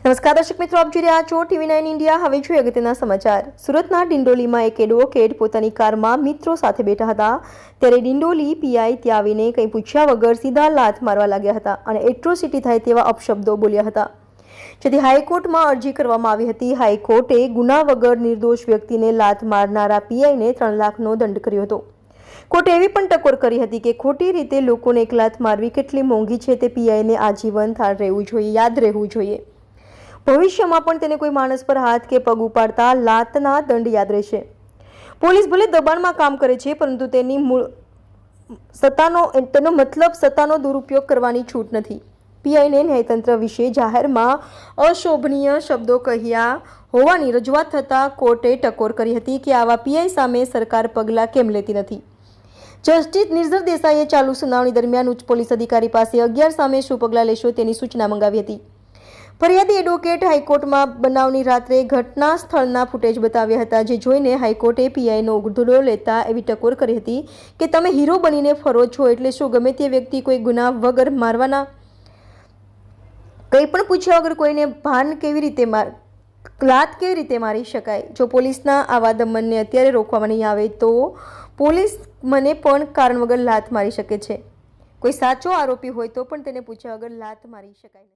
નમસ્કાર દર્શક મિત્રો, આપ જોઈ રહ્યા છો TV9 ઇન્ડિયા। હવે જોઈએ અગત્યના સમાચાર। સુરતના ડિંડોલીમાં એક એડવોકેટ પોતાની કારમાં મિત્રો સાથે બેઠા હતા ત્યારે ડિંડોલી પીઆઈ ત્યાં આવીને કંઈ પૂછ્યા વગર સીધા લાત મારવા લાગ્યા હતા અને એટ્રોસિટી થાય તેવા અપશબ્દો બોલ્યા હતા, જેથી હાઈકોર્ટમાં અરજી કરવામાં આવી હતી। હાઈકોર્ટે ગુના વગર નિર્દોષ વ્યક્તિને લાત મારનારા પીઆઈને 3 લાખનો દંડ કર્યો હતો। કોર્ટે એવી પણ ટકોર કરી હતી કે ખોટી રીતે લોકોને એક લાત મારવી કેટલી મોંઘી છે તે પીઆઈને આજીવન યાદ રહેવું જોઈએ। ભવિષ્યમાં પણ તેને કોઈ માણસ પર હાથ કે પગ ઉપાડતા લાતના દંડ યાદ રહેશે। પોલીસ ભલે દબાણમાં કામ કરે છે, પરંતુ તેનો મતલબ સત્તાનો દુરુપયોગ કરવાની છૂટ નથી। પીઆઈને ન્યાયતંત્ર વિશે જાહેરમાં અશોભનીય શબ્દો કહ્યા હોવાની રજૂઆત થતાં કોર્ટે ટકોર કરી હતી કે આવા પીઆઈ સામે સરકાર પગલાં કેમ લેતી નથી। જસ્ટિસ નિર્ઝર દેસાઈએ ચાલુ સુનાવણી દરમિયાન ઉચ્ચ પોલીસ અધિકારી પાસે 11 સામે શું પગલાં લેશો તેની સૂચના મંગાવી હતી। ફરિયાદી એડવોકેટ હાઈકોર્ટમાં બનાવની રાત્રે ઘટના સ્થળના ફૂટેજ બતાવ્યા હતા, જે જોઈને હાઈકોર્ટે પીઆઈનો ઉઘડો લેતા એવી ટકોર કરી હતી કે તમે હીરો બનીને ફરો છો એટલે શું ગમે તે વ્યક્તિ કોઈ ગુના વગર મારવાના? કંઈ પણ પૂછ્યા વગર કોઈને લાત કેવી રીતે મારી શકાય? જો પોલીસના આવા દમનને અત્યારે રોકવામાં નહીં આવે તો પોલીસ મને પણ કારણ વગર લાત મારી શકે છે। કોઈ સાચો આરોપી હોય તો પણ તેને પૂછ્યા વગર લાત મારી શકાય નહીં।